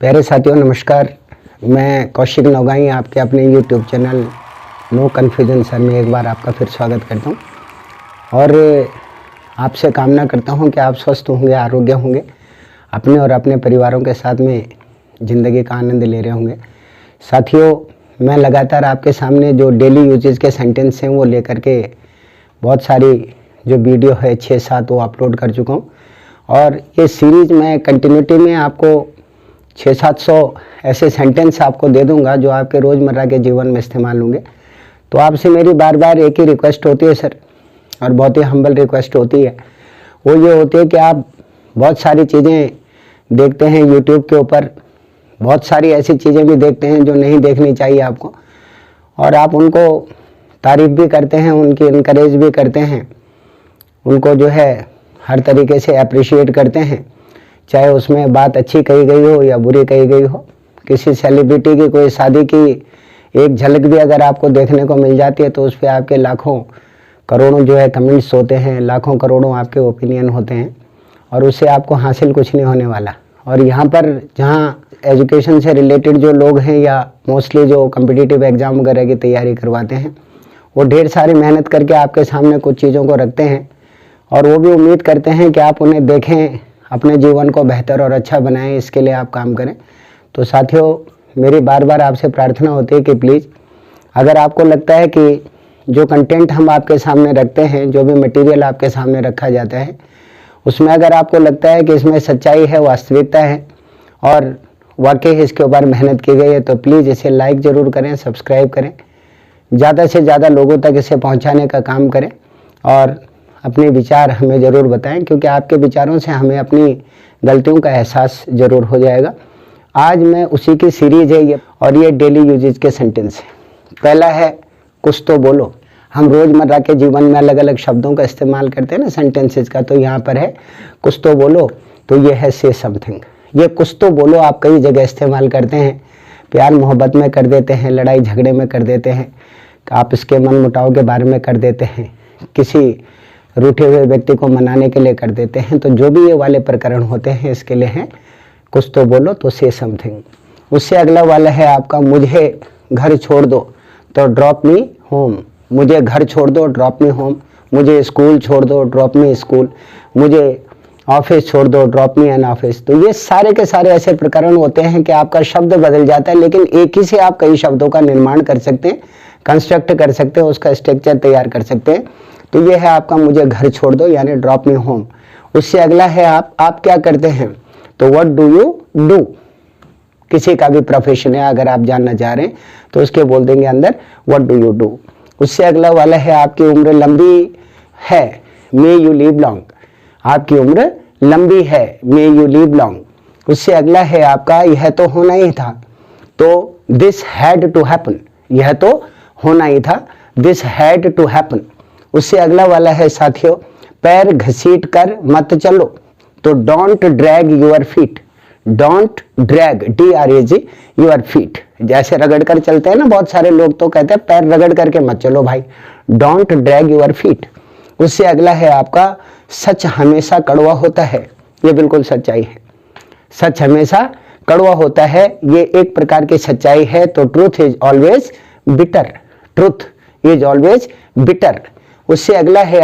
प्यारे साथियों नमस्कार। मैं कौशिक नौगाई आपके अपने YouTube channel no confusion sir में एक बार आपका फिर स्वागत करता हूं और आपसे कामना करता हूं कि आप स्वस्थ होंगे, आरोग्य होंगे, अपने और अपने परिवारों के साथ में ज़िंदगी का आनंद ले रहे होंगे। साथियों, मैं लगातार आपके सामने जो डेली यूजेज के सेंटेंस हैं वो लेकर के बहुत सारी जो वीडियो है 6-7 वो अपलोड कर चुका हूँ और ये सीरीज़ मैं कंटिन्यूटी में आपको 600-700 ऐसे सेंटेंस आपको दे दूंगा जो आपके रोज़मर्रा के जीवन में इस्तेमाल होंगे। तो आपसे मेरी बार बार एक ही रिक्वेस्ट होती है सर, और बहुत ही हम्बल रिक्वेस्ट होती है, वो ये होती है कि आप बहुत सारी चीज़ें देखते हैं यूट्यूब के ऊपर, बहुत सारी ऐसी चीज़ें भी देखते हैं जो नहीं देखनी चाहिए आपको, और आप उनको तारीफ़ भी करते हैं, उनकी इनकरेज भी करते हैं, उनको जो है हर तरीके से अप्रिशिएट करते हैं, चाहे उसमें बात अच्छी कही गई हो या बुरी कही गई हो। किसी सेलिब्रिटी की कोई शादी की एक झलक भी अगर आपको देखने को मिल जाती है तो उस पर आपके लाखों करोड़ों जो है कमेंट्स होते हैं, लाखों करोड़ों आपके ओपिनियन होते हैं और उससे आपको हासिल कुछ नहीं होने वाला। और यहाँ पर जहाँ एजुकेशन से रिलेटेड जो लोग हैं या मोस्टली जो कम्पिटिटिव एग्ज़ाम वगैरह की तैयारी करवाते हैं, वो ढेर सारी मेहनत करके आपके सामने कुछ चीज़ों को रखते हैं और वो भी उम्मीद करते हैं कि आप उन्हें देखें, अपने जीवन को बेहतर और अच्छा बनाएं, इसके लिए आप काम करें। तो साथियों, मेरी बार बार आपसे प्रार्थना होती है कि प्लीज़ अगर आपको लगता है कि जो कंटेंट हम आपके सामने रखते हैं, जो भी मटेरियल आपके सामने रखा जाता है, उसमें अगर आपको लगता है कि इसमें सच्चाई है, वास्तविकता है और वाकई इसके ऊपर मेहनत की गई है, तो प्लीज़ इसे लाइक ज़रूर करें, सब्सक्राइब करें, ज़्यादा से ज़्यादा लोगों तक इसे पहुँचाने का काम करें और अपने विचार हमें ज़रूर बताएं, क्योंकि आपके विचारों से हमें अपनी गलतियों का एहसास ज़रूर हो जाएगा। आज मैं उसी की सीरीज़ है ये, और ये डेली यूजेज के सेंटेंस है। पहला है कुछ तो बोलो। हम रोज़मर्रा के जीवन में अलग अलग शब्दों का इस्तेमाल करते हैं ना सेंटेंसेस का, तो यहाँ पर है कुछ तो बोलो, तो ये है से समथिंग। ये कुछ तो बोलो आप कई जगह इस्तेमाल करते हैं, प्यार मोहब्बत में कर देते हैं, लड़ाई झगड़े में कर देते हैं, आप इसके मन मुटाव के बारे में कर देते हैं, किसी रूठे हुए व्यक्ति को मनाने के लिए कर देते हैं। तो जो भी ये वाले प्रकरण होते हैं इसके लिए हैं कुछ तो बोलो, तो से समथिंग। उससे अगला वाला है आपका मुझे घर छोड़ दो तो ड्रॉप मी होम। मुझे घर छोड़ दो, ड्रॉप मी होम। मुझे स्कूल छोड़ दो, ड्रॉप मी स्कूल। मुझे ऑफिस छोड़ दो, ड्रॉप मी एन ऑफिस। तो ये सारे के सारे ऐसे प्रकरण होते हैं कि आपका शब्द बदल जाता है, लेकिन एक ही से आप कई शब्दों का निर्माण कर सकते हैं, कंस्ट्रक्ट कर सकते हैं, उसका स्ट्रक्चर तैयार कर सकते हैं। तो ये है आपका मुझे घर छोड़ दो यानी ड्रॉप मी होम। उससे अगला है आप क्या करते हैं, तो व्हाट डू यू डू। किसी का भी प्रोफेशन है अगर आप जानना चाह रहे हैं तो उसके बोल देंगे अंदर व्हाट डू यू डू। उससे अगला वाला है आपकी उम्र लंबी है, मे यू लिव लॉन्ग। आपकी उम्र लंबी है, मे यू लिव लॉन्ग। उससे अगला है आपका यह तो होना ही था, तो दिस हैड टू हैपन। यह तो होना ही था, दिस हैड टू हैपन। उससे अगला वाला है साथियों पैर घसीट कर मत चलो, तो don't drag your feet. Don't drag DRAG your feet. जैसे रगड़ कर चलते हैं ना बहुत सारे लोग, तो कहते हैं पैर रगड़ करके मत चलो भाई, डोंट ड्रैग यूर फीट। उससे अगला है आपका सच हमेशा कड़वा होता है। ये बिल्कुल सच्चाई है, सच हमेशा कड़वा होता है, ये एक प्रकार की सच्चाई है। तो truth is always bitter. Truth is always bitter. उससे अगला है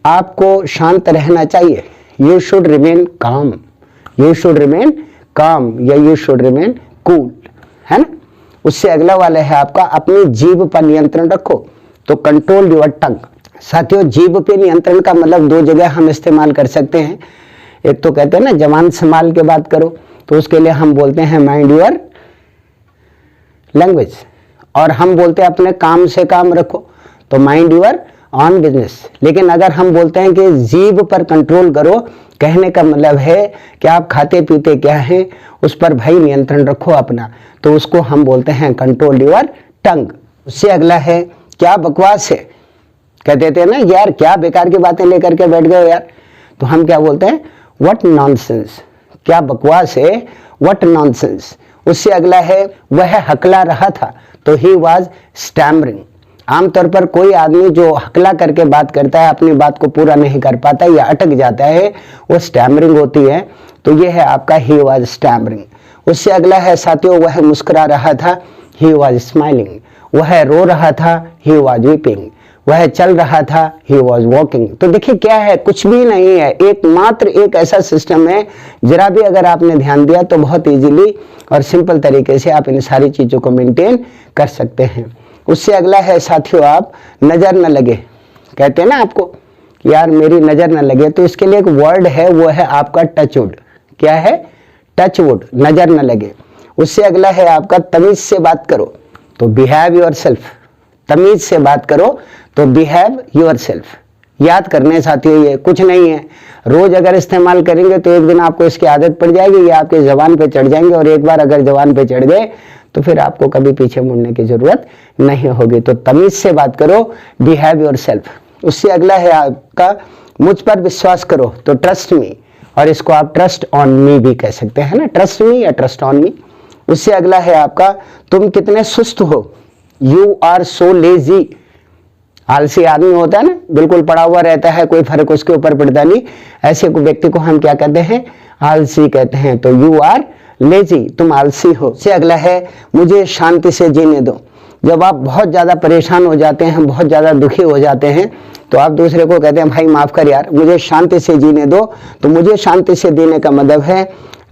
आपको शांत रहना चाहिए, यू शुड रिमेन काम। यू शुड रिमेन काम या यू शुड रिमेन कूल, है ना। उससे अगला वाला है आपका अपनी जीभ पर नियंत्रण रखो, तो कंट्रोल योर टंग। साथियों, जीभ पे नियंत्रण का मतलब दो जगह हम इस्तेमाल कर सकते हैं। एक तो कहते हैं ना जवान संभाल के बात करो, तो उसके लिए हम बोलते हैं माइंड योर लैंग्वेज, और हम बोलते हैं अपने काम से काम रखो, तो माइंड योर ऑन बिजनेस। लेकिन अगर हम बोलते हैं कि जीभ पर कंट्रोल करो, कहने का मतलब है कि आप खाते पीते क्या हैं उस पर भाई नियंत्रण रखो अपना, तो उसको हम बोलते हैं कंट्रोल योर टंग। उससे अगला है क्या बकवास है। कह देते हैं ना यार क्या बेकार की बातें लेकर के बैठ गए यार, तो हम क्या बोलते हैं व्हाट नॉनसेंस। क्या बकवास है, व्हाट नॉनसेंस। उससे अगला है वह हकला रहा था, तो ही वाज स्टैमरिंग। आमतौर पर कोई आदमी जो हकला करके बात करता है, अपनी बात को पूरा नहीं कर पाता या अटक जाता है, वो स्टैमरिंग होती है। तो ये है आपका ही वाज स्टैमरिंग। उससे अगला है साथियों, वह मुस्कुरा रहा था, ही वॉज स्माइलिंग। वह रो रहा था, ही वॉज वीपिंग। वह चल रहा था, ही वॉज वॉकिंग। तो देखिए क्या है, कुछ भी नहीं है, एकमात्र एक ऐसा सिस्टम है, जरा भी अगर आपने ध्यान दिया तो बहुत इजीली और सिंपल तरीके से आप इन सारी चीजों को मेंटेन कर सकते हैं। उससे अगला है साथियों, आप नजर न लगे। कहते हैं ना आपको कि यार मेरी नजर न लगे, तो इसके लिए एक वर्ड है, वो है आपका टचवुड। क्या है? टचवुड, नजर न लगे। उससे अगला है आपका तमीज से बात करो, तो बिहेव योरसेल्फ। तमीज से बात करो तो बिहेव योरसेल्फ। याद करने साथियों, ये कुछ नहीं है, रोज अगर इस्तेमाल करेंगे तो एक दिन आपको इसकी आदत पड़ जाएगी, ये आपके जबान पे चढ़ जाएंगे, और एक बार अगर जबान पे चढ़ गए तो फिर आपको कभी पीछे मुड़ने की जरूरत नहीं होगी। तो तमीज से बात करो, बिहेव योरसेल्फ। उससे अगला है आपका मुझ पर विश्वास करो, तो ट्रस्ट मी, और इसको आप ट्रस्ट ऑन मी भी कह सकते हैं ना, ट्रस्ट मी या ट्रस्ट ऑन मी। उससे अगला है आपका तुम कितने सुस्त हो, यू आर सो लेजी। आलसी आदमी होता है ना, बिल्कुल पड़ा हुआ रहता है, कोई फर्क उसके ऊपर पड़ता नहीं, ऐसे व्यक्ति को हम क्या कहते हैं? आलसी कहते हैं। तो यू आर लेजी, तुम आलसी हो। से अगला है मुझे शांति से जीने दो। जब आप बहुत ज्यादा परेशान हो जाते हैं, बहुत ज्यादा दुखी हो जाते हैं, तो आप दूसरे को कहते हैं भाई माफ कर यार, मुझे शांति से जीने दो। तो मुझे शांति से जीने का मतलब है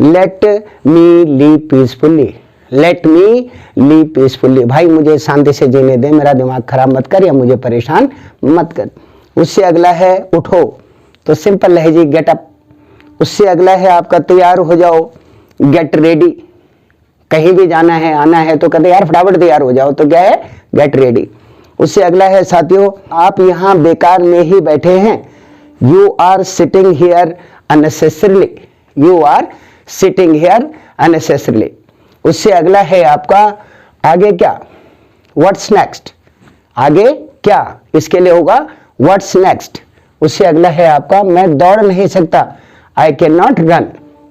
let me leave peacefully. Let me leave peacefully, भाई मुझे शांति से जीने दे, मेरा दिमाग खराब मत कर या मुझे परेशान मत कर। उससे अगला है उठो, तो सिंपल है जी, गेट अप। उससे अगला है आपका तैयार हो जाओ, गेट रेडी। कहीं भी जाना है, आना है, तो कहते यार फटाफट तैयार हो जाओ, तो क्या है? Get ready. उससे अगला है साथियों, आप यहाँ बेकार में ही बैठे हैं, you are sitting here unnecessarily. You are sitting here unnecessarily. उससे अगला है आपका आगे क्या, व्हाट्स नेक्स्ट। आगे क्या, इसके लिए होगा व्हाट्स नेक्स्ट। उससे अगला है आपका मैं दौड़ नहीं सकता, आई कैन नॉट रन।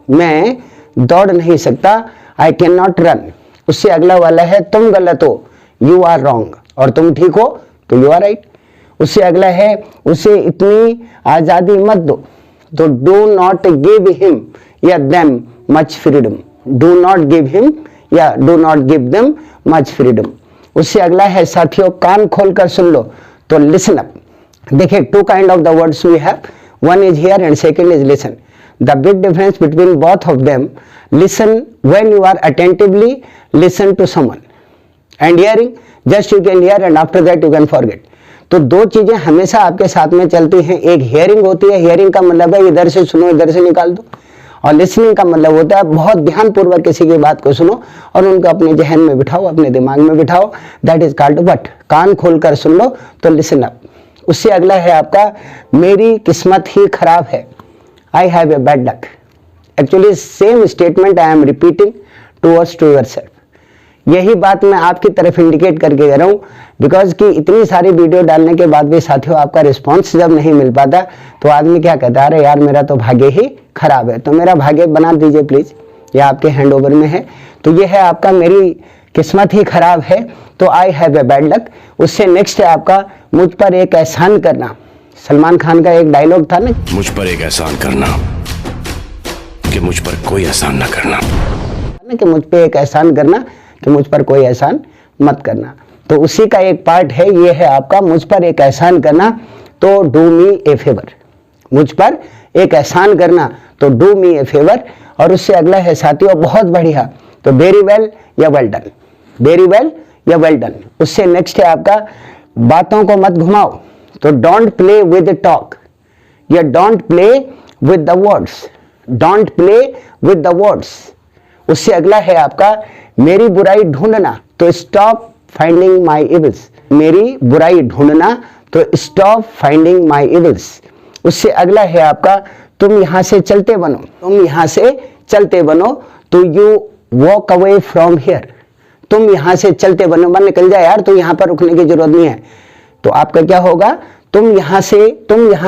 मैं दौड़ नहीं सकता, आई कैन नॉट रन। उससे अगला वाला है तुम गलत हो, यू आर रॉन्ग, और तुम ठीक हो तो यू आर राइट। उससे अगला है उसे इतनी आजादी मत दो, तो डू नॉट गिव हिम या them much freedom. Do not give him या do not give them much freedom. उससे अगला है साथियों कान खोलकर सुन लो, तो लिसन अप। देखिए two kind of the words we have, one is hear and second is listen. The big difference between both of them, listen when you are attentively listen to someone, and hearing just you can hear and after that you can forget. तो दो चीजें हमेशा आपके साथ में चलती हैं, एक हियरिंग होती है, हियरिंग का मतलब है इधर से सुनो इधर से निकाल दो, और लिसनिंग का मतलब होता है बहुत ध्यानपूर्वक किसी की बात को सुनो और उनको अपने जहन में बिठाओ, अपने दिमाग में बिठाओ। दैट इज कॉल्ड व्हाट, कान खोलकर सुन लो, तो लिसन अप। उससे अगला है आपका मेरी किस्मत ही खराब है, I have a bad luck. Actually same statement I am repeating towards to yourself. यही बात मैं आपकी तरफ इंडिकेट करके कह रहा हूँ, बिकॉज कि इतनी सारी वीडियो डालने के बाद भी साथियों आपका रिस्पांस जब नहीं मिल पाता तो आदमी क्या कहता है, अरे यार मेरा तो भाग्य ही खराब है। तो मेरा भाग्य बना दीजिए प्लीज, ये आपके हैंड ओवर में है। तो ये है आपका मेरी किस्मत ही खराब है, तो I have a bad luck. उससे नेक्स्ट है आपका मुझ पर एक एहसान करना। सलमान खान का एक डायलॉग था ना, मुझ पर एक एहसान करना कि मुझ पर कोई एहसान ना करना, कि मुझ पे एक एहसान करना कि मुझ पर कोई एहसान मत करना। तो उसी का एक पार्ट है, ये है आपका मुझ पर एक एहसान करना, तो डू मी ए फेवर। मुझ पर एक एहसान करना तो डू मी ए फेवर। और उससे अगला है साथियों बहुत बढ़िया, तो वेरी वेल या वेल डन। वेरी वेल या वेल डन। उससे नेक्स्ट है आपका बातों को मत घुमाओ, तो डोंट प्ले विद टॉक या don't play with the words. Don't play with the words. उससे अगला है आपका मेरी बुराई ढूंढना, तो स्टॉप फाइंडिंग माई इविल्स। मेरी बुराई ढूंढना तो स्टॉप फाइंडिंग माई इविल्स। उससे अगला है आपका तुम यहां से चलते बनो। तुम यहां से चलते बनो तो you walk away from here. तुम यहां से चलते बनो, मन निकल जाए यार, तो यहां पर रुकने की जरूरत नहीं है। तो आपका क्या होगा, तुम यहां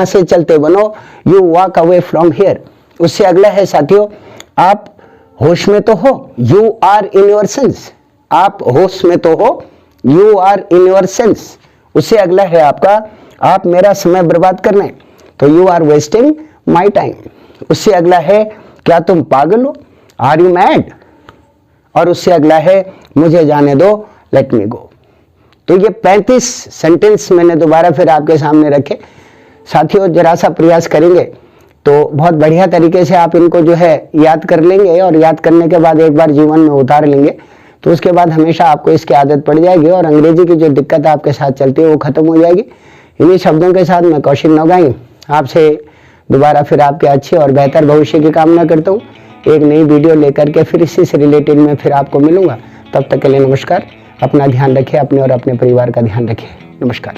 से चलते बनो, you walk away from here. उससे अगला है साथियों आप होश में तो हो, you are in your sense. आप होश में तो हो, you are in your sense. उससे अगला है आपका आप मेरा समय बर्बाद कर रहे हैं, तो you are wasting my time. उससे अगला है क्या तुम पागल हो, आर यू मैड। और उससे अगला है मुझे जाने दो, लेट मी गो। तो ये 35 सेंटेंस मैंने दोबारा फिर आपके सामने रखे। साथियों, जरा सा प्रयास करेंगे तो बहुत बढ़िया तरीके से आप इनको जो है याद कर लेंगे, और याद करने के बाद एक बार जीवन में उतार लेंगे तो उसके बाद हमेशा आपको इसकी आदत पड़ जाएगी और अंग्रेजी की जो दिक्कत आपके साथ चलती है वो खत्म हो जाएगी। इन्हीं शब्दों के साथ मैं कौशिक नौगाई आपसे दोबारा फिर आपके अच्छे और बेहतर भविष्य की कामना करता हूँ। एक नई वीडियो लेकर के फिर इसी से रिलेटेड मैं फिर आपको मिलूंगा। तब तक के लिए नमस्कार। अपना ध्यान रखिए, अपने और अपने परिवार का ध्यान रखिए। नमस्कार।